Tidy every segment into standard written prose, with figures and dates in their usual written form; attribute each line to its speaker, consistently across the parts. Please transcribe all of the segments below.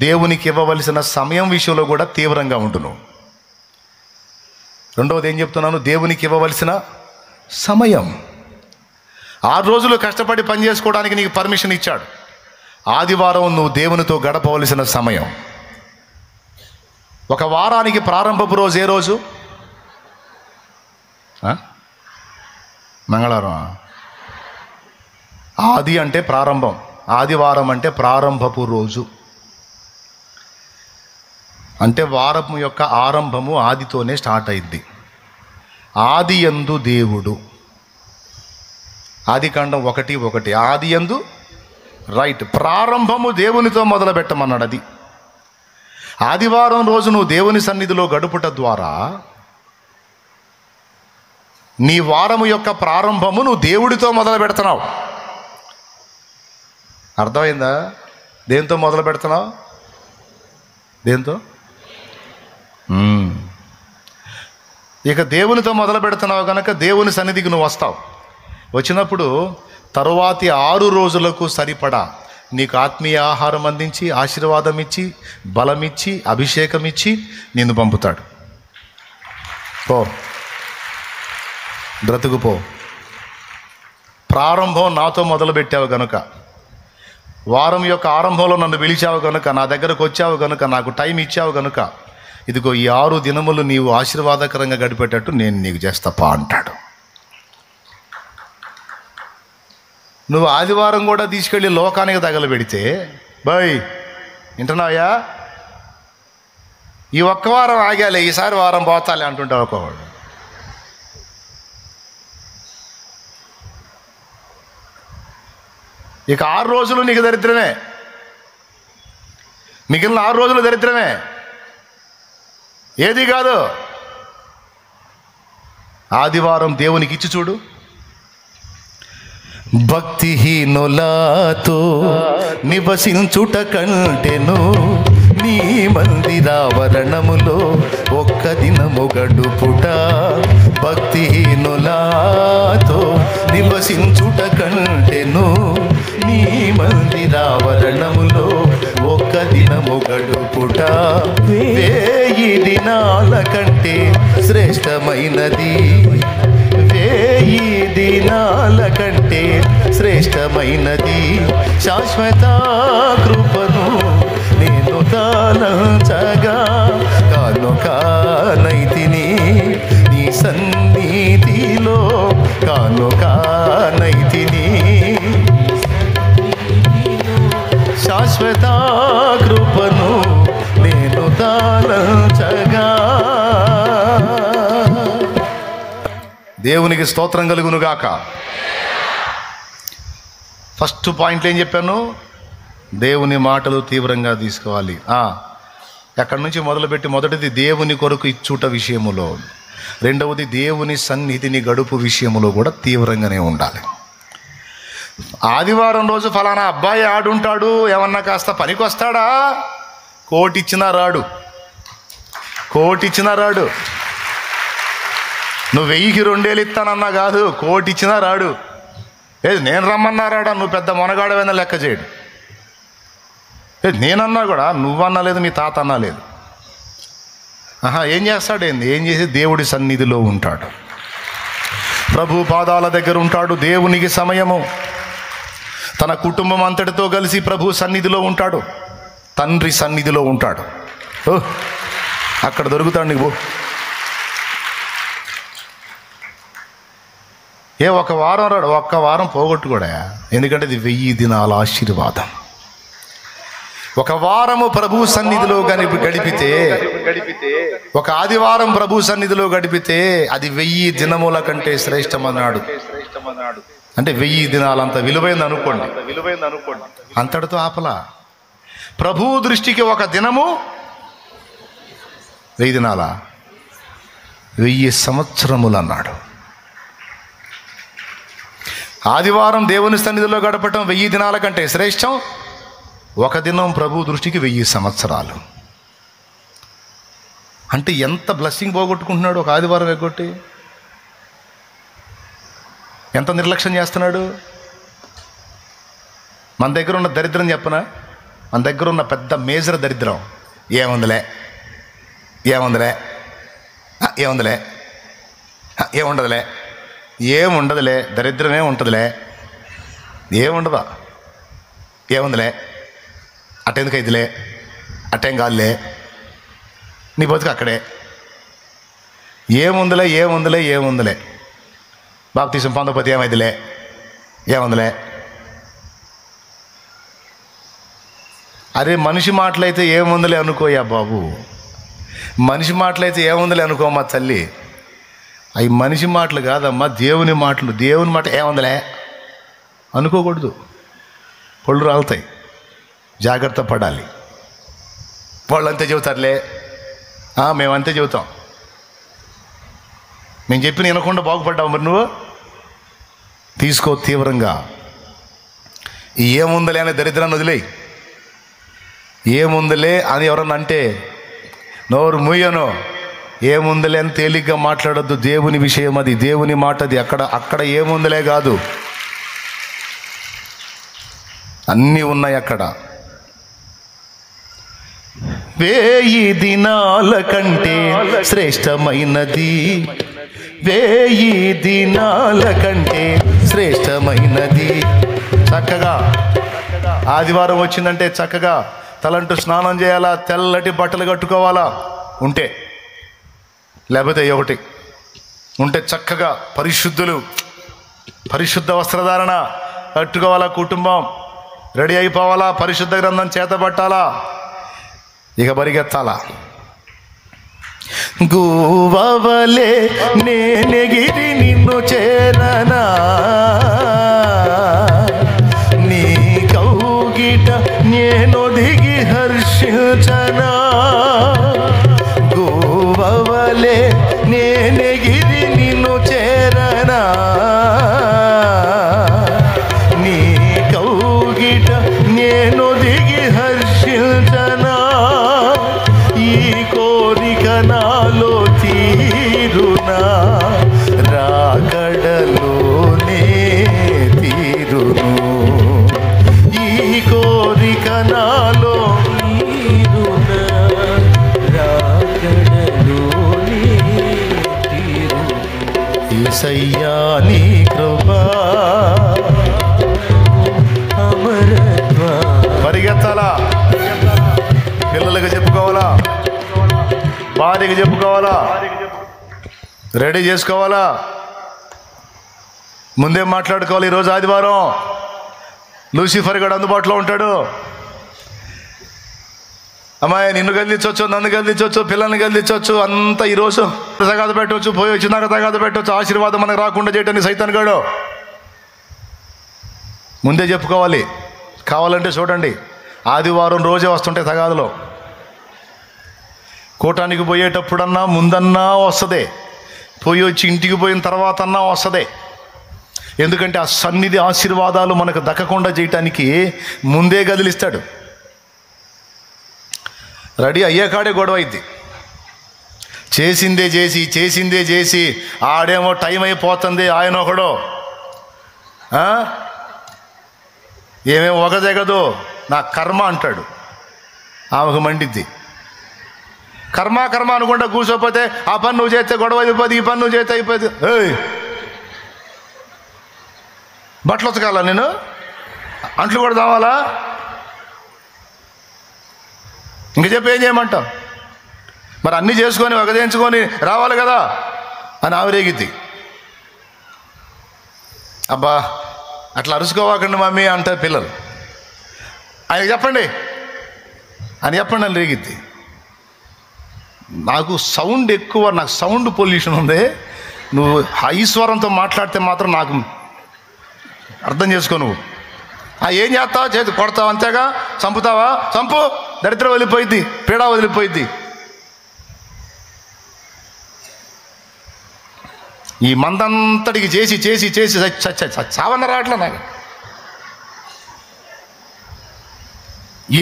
Speaker 1: దేవునికి ఇవ్వవలసిన సమయం విషయంలో కూడా తీవ్రంగా ఉండును. రెండవది ఏం చెప్తున్నాను? దేవునికి ఇవ్వవలసిన సమయం. 6 రోజులు కష్టపడి పని చేసుకోవడానికి నీకు పర్మిషన్ ఇచ్చాడు. ఆదివారం నువ్వు దేవునితో గడపవలసిన సమయం. ఒక వారానికి ప్రారంభపు రోజు ఏ రోజు? మంగళవారం. ఆది అంటే ప్రారంభం, ఆదివారం అంటే ప్రారంభపు రోజు. అంటే వారం యొక్క ఆరంభము ఆదితోనే స్టార్ట్ అయింది. ఆది యందు దేవుడు, ఆదికాండం 1:1. ఆది యందు రైట్, ప్రారంభము దేవునితో మొదలు పెట్టమన్నాడు. అది ఆదివారం రోజు నువ్వు దేవుని సన్నిధిలో గడుపుట ద్వారా నీ వారము యొక్క ప్రారంభము నువ్వు దేవుడితో మొదలు పెడుతున్నావు. అర్థమైందా? దేంతో మొదలు పెడుతున్నావు? దేంతో? ఇక దేవునితో మొదలు పెడుతున్నావు కనుక దేవుని సన్నిధికి నువ్వు వస్తావు. వచ్చినప్పుడు తరువాతి 6 రోజులకు సరిపడా నీకు ఆత్మీయ ఆహారం అందించి, ఆశీర్వాదం ఇచ్చి, బలమిచ్చి, అభిషేకం ఇచ్చి నిన్ను పంపుతాడు. పో, బ్రతుకుపో. ప్రారంభం నాతో మొదలుపెట్టావు గనుక, వారం యొక్క ఆరంభంలో నన్ను పిలిచావు గనుక, నా దగ్గరకు వచ్చావు గనుక, నాకు టైం ఇచ్చావు గనుక, ఇదిగో ఈ 6 దినములు నీవు ఆశీర్వాదకరంగా గడిపేటట్టు నేను నీకు చేస్తాపా అంటాడు. నువ్వు ఆదివారం కూడా తీసుకెళ్ళి లోకానికి తగలబెడితే, బాయ్ వింటున్నావా, ఈ ఒక్క వారం ఆగాలి, ఈసారి వారం పోతాలే అంటుంటావు ఒక్కవాడు. ఇక 6 రోజులు నీకు దరిద్రమే, మిగిలిన 6 రోజులు దరిద్రమే. ఏది కాదు, ఆదివారం దేవునికి ఇచ్చి చూడు. భక్తిహీనులతో నివసించుట కంటెను నీ మందిరావరణములో ఒక్క దినము గడుపుట. భక్తిహీనులతో నివసించుట కంటెను నీ మందిరావరణములో ఒక్క దినము గడుపుట. 1000 దినాల కంటే శ్రేష్టమైనది, 1000 దినాల కంటే శ్రేష్టమైనది శాశ్వత కృపను నేను తాళంచగా కానుకానైతిని నీ సన్నిధిలో, కానుకానైతిని శాశ్వత కృపను నేను తాళంచగా. దేవునికి స్తోత్రం కలుగునుగాక. ఫస్ట్ పాయింట్లో ఏం చెప్పాను? దేవుని మాటలు తీవ్రంగా తీసుకోవాలి. ఎక్కడి నుంచి మొదలుపెట్టి, మొదటిది దేవుని కొరకు ఇచ్చుట విషయములో, రెండవది దేవుని సన్నిధిని గడుపు విషయములో కూడా తీవ్రంగానే ఉండాలి. ఆదివారం రోజు ఫలానా అబ్బాయి ఆడుంటాడు, ఏమన్నా కాస్త పనికి వస్తాడా? కోటిచ్చినా రాడు, కోటిచ్చినా రాడు. నువ్వు 1000కి 2,000 ఇస్తానన్నా కాదు, కోటిచ్చినా రాడు. ఏది నేను రమ్మన్నా రాడా? నువ్వు పెద్ద మొనగాడవైనా లెక్క చేయడు. నేనన్నా కూడా నువ్వన్నా లేదు, మీ తాత అన్నా లేదు. ఏం చేస్తాడు? ఏం చేసి దేవుడి సన్నిధిలో ఉంటాడు, ప్రభు పాదాల దగ్గర ఉంటాడు. దేవునికి సమయము, తన కుటుంబం అంతటితో కలిసి ప్రభు సన్నిధిలో ఉంటాడు, తండ్రి సన్నిధిలో ఉంటాడు. అక్కడ దొరుకుతాడు నీకు. ఒక వారం రాడు, ఒక్క వారం పోగొట్టుకోడా. ఎందుకంటే ఇది 1000 దినాల ఆశీర్వాదం. ఒక వారము ప్రభు సన్నిధిలో గడిపితే, ఒక ఆదివారం ప్రభు సన్నిధిలో గడిపితే అది 1000 దినముల కంటే శ్రేష్టమన్నాడు. అంటే 1000 దినాలంత విలువైంది అనుకోండి, అంతటితో ఆపలా. ప్రభు దృష్టికి ఒక దినము 1000 దినాల 1000 సంవత్సరములు అన్నాడు. ఆదివారం దేవుని సన్నిధిలో గడపటం 1000 దినాల కంటే శ్రేష్టం. ఒక దినం ప్రభు దృష్టికి 1000 సంవత్సరాలు. అంటే ఎంత బ్లెస్సింగ్ పోగొట్టుకుంటున్నాడు ఒక ఆదివారం ఎగ్గొట్టి, ఎంత నిర్లక్ష్యం చేస్తున్నాడు. మన దగ్గర ఉన్న దరిద్రం చెప్పనా? మన దగ్గర ఉన్న పెద్ద మేజర్ దరిద్రం ఏముందిలే, ఏముందిలే, ఏముందిలే, ఏముండదులే, ఏముండదులే, దరిద్రమే ఉంటుందిలే, ఏముండదా, ఏముందిలే, అటెందుకు అయిద్దిలే, అటేం కాదులే, నీ బతుకు అక్కడే, ఏముందిలే, ఏముందిలే, ఏముందిలే, బాప్తీసం పొందకపోతే ఏమైందిలే, ఏముందిలే. అరే మనిషి మాటలైతే ఏముందిలే అనుకోయా బాబు, మనిషి మాటలైతే ఏముందిలే అనుకోమ్మా తల్లి. అవి మనిషి మాటలు కాదమ్మా, దేవుని మాటలు. దేవుని మాట ఏముందిలే అనుకోకూడదు, పళ్ళు రాలుతాయి, జాగ్రత్త పడాలి. వాళ్ళు అంతే చెబుతారులే, మేమంతే చెబుతాం. మేము చెప్పిన వినకుండా బాగుపడ్డావు మరి నువ్వు, తీసుకో తీవ్రంగా. ఏముందిలే అనే దరిద్రాన్ని వదిలేయి. ఏముందిలే అని ఎవరన్నా అంటే నోరు మూయను. ఏముందిలే అని తేలిగ్గా మాట్లాడొద్దు. దేవుని విషయం అది, దేవుని మాట అది. అక్కడ ఏముందిలే కాదు, అన్నీ ఉన్నాయి అక్కడ. 1000 దినాల కంటే శ్రేష్టమైనది, 1000 దినాల కంటే శ్రేష్టమైనది. చక్కగా ఆదివారం వచ్చిందంటే చక్కగా తలంటూ స్నానం చేయాలా, తెల్లటి బట్టలు కట్టుకోవాలా ఉంటే, లేకపోతే ఒకటి ఉంటే చక్కగా పరిశుద్ధ వస్త్రధారణ కట్టుకోవాలా, కుటుంబం రెడీ అయిపోవాలా, పరిశుద్ధ గ్రంథం చేతబట్టాలా, ఇక పరిగెత్తాలా. గూవవలే నేనెగిరి నిన్ను చేరనా, నీ కౌగిట నేను దిగి హర్షించనా. గూవవలే నేనెగిరి నిన్ను చేరనా, నీ కౌగిట నేను దిగి హర్షించనా. ఈ కోరిక నాలో తీరునా, రాకడలోనే తీరును. ఈ కోరిక నాలో తీరునా, రాకడలోనే తీరును. యేసయ్యా నీ కృపా అమరత్వ. పరిగెత్తాలా, పిల్లలకు చెప్పుకోవాలా, భార్యకి చెప్పుకోవాలా, రెడీ చేసుకోవాలా, ముందే మాట్లాడుకోవాలి. ఈరోజు ఆదివారం, లూసిఫర్ గడు అందుబాటులో ఉంటాడు. అమ్మాయి నిన్ను గదిలించవచ్చు, నన్ను గదిలించవచ్చు, పిల్లల్ని గదిలించవచ్చు, అంతా ఈరోజు తగాద పెట్టవచ్చు, పోయి వచ్చినాక తగాద పెట్టవచ్చు. ఆశీర్వాదం మనకు రాకుండా చేయటానికి సైతాన్ గాడు. ముందే చెప్పుకోవాలి. కావాలంటే చూడండి, ఆదివారం రోజే వస్తుంటాయి తగాదులో. కూటానికి పోయేటప్పుడన్నా ముందన్నా వస్తుంది, పోయి వచ్చి ఇంటికి పోయిన తర్వాత అన్నా వస్తుంది. ఎందుకంటే ఆ సన్నిధి ఆశీర్వాదాలు మనకు దక్కకుండా చేయటానికి ముందే గదిలిస్తాడు. రెడీ అయ్యేకాడే గొడవ అయింది. చేసిందే చేసి ఆడేమో టైం అయిపోతుంది, ఆయన ఒకడు ఏమేమో ఒక జగదు నా కర్మ అంటాడు. ఆమెకు మండిద్ది. కర్మ అనుకుంటా కూర్చోపోతే ఆ పని నువ్వు చేస్తే గొడవ అయిపోతుంది, ఈ పని నువ్వు చేస్తే అయిపోతుంది. బట్టలు ఉతకాలా, నేను అంట్లు కూడా తావాలా, ఇంక చెప్పి ఏం చేయమంటావు? మరి అన్నీ చేసుకొని వగదేయించుకొని రావాలి కదా అని ఆవిరేగిద్ది. అబ్బా అట్లా అరుసుకోవాకండి మమ్మీ అంటారు పిల్లలు. ఆయన చెప్పండి అని రేగిద్ది. నాకు సౌండ్ ఎక్కువ, నాకు సౌండ్ పొల్యూషన్ ఉంది. నువ్వు హై స్వరంతో మాట్లాడితే మాత్రం నాకు అర్థం చేసుకో. నువ్వు ఏం చేస్తావు? చేతి కొడతావు అంతేగా, చంపుతావా? చంపు, దరిద్రం వదిలిపోయిద్ది, పీడ వదిలిపోయిద్ది. ఈ మందంతటికి చేసి చావన్న రావట్లే నాకు.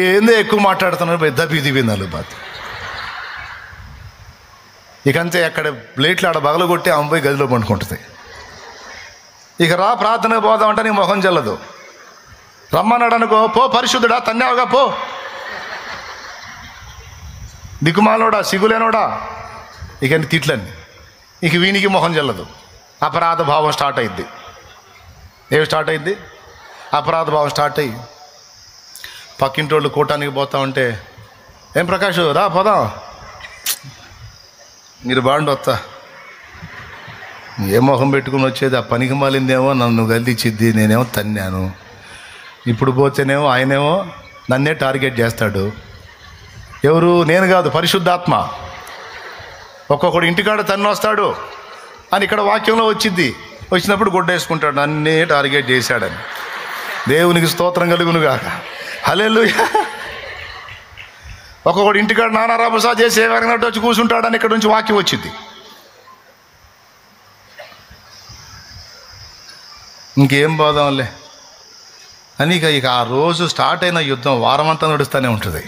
Speaker 1: ఏందో ఎక్కువ మాట్లాడుతున్నారు, పెద్ద బీదిబిందాలు బాత్. ఇకంతే అక్కడ ప్లేట్లు ఆడ బగలగొట్టి అమ్మాయి గదిలో పండుకుంటుంది. ఇక రా ప్రార్థనకు పోదామంటే నీ మొహం చెల్లదు. రమ్మన్నాడు అనుకో, పో పరిశుద్ధుడా, తన్నావుగా పో, దిక్కుమాలోడా, సిగులేనోడా, ఇక తిట్లన్నీ. ఇక వీనికి మొహం చెల్లదు. అపరాధ భావం స్టార్ట్ అయింది. ఏమి స్టార్ట్ అయింది? అపరాధ భావం స్టార్ట్ అయ్యి పక్కింటి వాళ్ళు కూటానికి పోతా ఉంటే, ఏం ప్రకాష్ రా పోదాం, మీరు బాగుండి వస్తా, ఏ మొహం పెట్టుకుని వచ్చేది, ఆ పనికి మాలిందేమో నన్ను గల్దిచ్చిద్ది, నేనేమో తన్నాను, ఇప్పుడు పోతేనేమో ఆయనేమో నన్నే టార్గెట్ చేస్తాడు. ఎవరు? నేను కాదు, పరిశుద్ధాత్మ. ఒక్కొక్కడు ఇంటికాడ తన్ను వస్తాడు అని ఇక్కడ వాక్యంలో వచ్చింది. వచ్చినప్పుడు గుడ్డేసుకుంటాడు, నన్నే టార్గెట్ చేశాడని. దేవునికి స్తోత్రం కలుగునుగాక. హల్లెలూయా. ఒక్కొక్కడు ఇంటికాడ నానా రభసా చేసి ఎవరినట్టు వచ్చి కూర్చుంటాడని ఇక్కడ నుంచి వాక్యం వచ్చింది. ఇంకేం పోదాంలే అని ఇక ఆ రోజు స్టార్ట్ అయిన యుద్ధం వారమంతా నడుస్తూనే ఉంటుంది.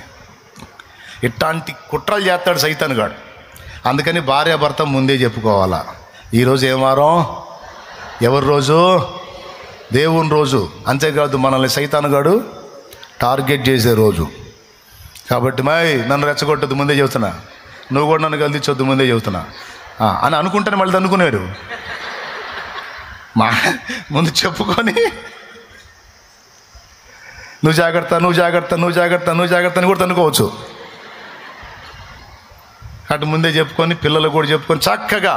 Speaker 1: ఇట్లాంటి కుట్రలు చేస్తాడు సైతానుగాడు. అందుకని భార్యాభర్త ముందే చెప్పుకోవాలా, ఈరోజు ఏం వారం, ఎవరి రోజు? దేవుని రోజు. అంతేకాదు మనల్ని సైతానుగాడు టార్గెట్ చేసే రోజు. కాబట్టి నన్ను రెచ్చగొట్టద్దు ముందే చెబుతున్నా, నువ్వు కూడా నన్ను గెలిచొద్దు ముందే చెబుతున్నా అని అనుకుంటేనే మళ్ళీ అనుకునేరు. ముందు చెప్పుకొని నువ్వు జాగ్రత్త, నువ్వు జాగ్రత్త, నువ్వు జాగ్రత్త, నువ్వు జాగ్రత్త అని కూడా అనుకోవచ్చు. అటు ముందే చెప్పుకొని పిల్లలు కూడా చెప్పుకొని చక్కగా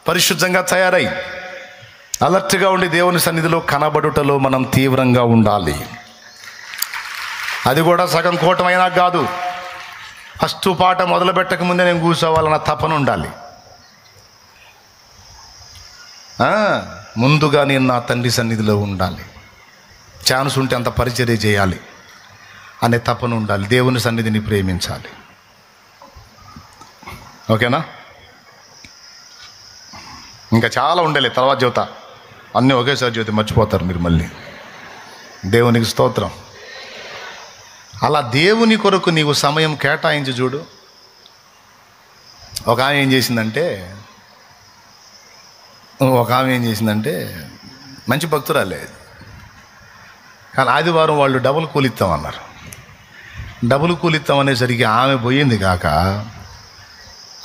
Speaker 1: పరిశుద్ధంగా తయారై అలర్ట్గా ఉండి దేవుని సన్నిధిలో కనబడుటలో మనం తీవ్రంగా ఉండాలి. అది కూడా సగం కూటమైనా కాదు, ఫస్ట్ పాట మొదలు పెట్టక ముందే నేను కూర్చోవాలన్న తపన ఉండాలి. ముందుగా నేను నా తండ్రి సన్నిధిలో ఉండాలి, ఛాన్స్ ఉంటే అంత పరిచర్య చేయాలి అనే తపన ఉండాలి, దేవుని సన్నిధిని ప్రేమించాలి. ఓకేనా? ఇంకా చాలా ఉండేలే, తర్వాత చెబుతా. అన్నీ ఒకేసారి చెబితే మర్చిపోతారు మీరు మళ్ళీ. దేవునికి స్తోత్రం. అలా దేవుని కొరకు నీవు సమయం కేటాయించి చూడు. ఒక ఆమె ఏం చేసిందంటే మంచి భక్తురాలే, కానీ ఆదివారం వాళ్ళు డబుల్ కూలిస్తామన్నారు. డబుల్ కూలిస్తాం అనేసరికి ఆమె పోయింది కాక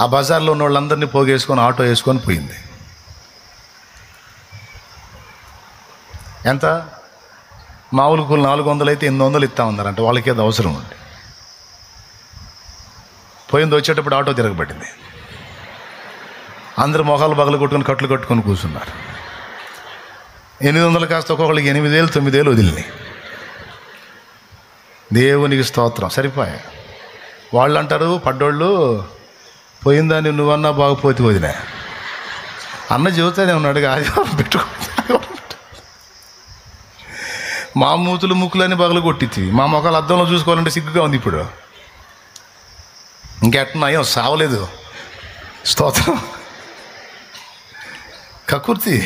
Speaker 1: ఆ బజార్లో ఉన్న వాళ్ళందరినీ పోగేసుకొని ఆటో వేసుకొని పోయింది. ఎంత? మామూలు కూలి 400 అయితే 800 ఇస్తామన్నారంట. వాళ్ళకి ఏదో అవసరం ఉంది. పోయింది, వచ్చేటప్పుడు ఆటో తిరగబడింది. అందరూ మొహాలు బగలు కొట్టుకొని కట్లు కట్టుకొని కూర్చున్నారు. 800 కాస్త ఒక్కొక్కరికి 8,000 9,000 వదిలినాయి. దేవునికి స్తోత్రం. సరిపోయా. వాళ్ళు అంటారు పడ్డోళ్ళు, పోయిందని నువ్వన్నా బాగుపోతే వదిలే అన్న చెబుతానే ఉన్నాడు. ఆదివారం పెట్టుకో, మా మూతులు ముక్కులని బగలు కొట్టించి మా మొక్కలు అద్దంలో చూసుకోవాలంటే సిగ్గుగా ఉంది. ఇప్పుడు ఇంకెట్టున్నాయో సావలేదు. స్తోత్రం. కకుర్తి.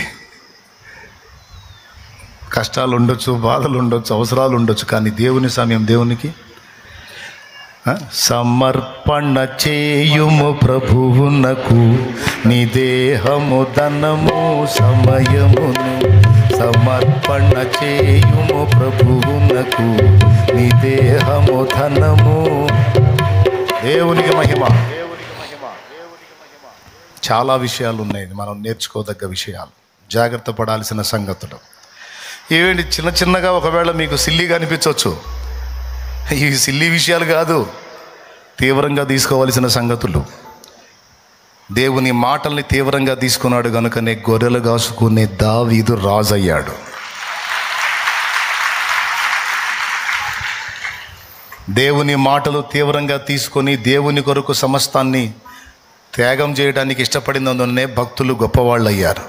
Speaker 1: కష్టాలు ఉండొచ్చు, బాధలు ఉండొచ్చు, అవసరాలు ఉండొచ్చు, కానీ దేవుని సమయం దేవునికి సమర్పణ చేయుము ప్రభువునకు నీ దేహము ధనము సమయమును. సమర్పణ చేయుము ప్రభువునకు నీ దేహము ధనము. దేవునికి మహిమ. చాలా విషయాలు ఉన్నాయి మనం నేర్చుకోదగ్గ విషయాలు, జాగ్రత్త పడాల్సిన సంగతులు. ఏవేంటి చిన్న చిన్నగా ఒకవేళ మీకు సిల్లీగా అనిపించవచ్చు. ఈ సిల్లీ విషయాలు కాదు, తీవ్రంగా తీసుకోవాల్సిన సంగతులు. దేవుని మాటల్ని తీవ్రంగా తీసుకున్నాడు కనుకనే గొర్రెలు కాసుకునే దావీదు రాజు అయ్యాడు. దేవుని మాటలు తీవ్రంగా తీసుకొని దేవుని కొరకు సమస్తాన్ని త్యాగం చేయడానికి ఇష్టపడినందునే భక్తులు గొప్పవాళ్ళు అయ్యారు.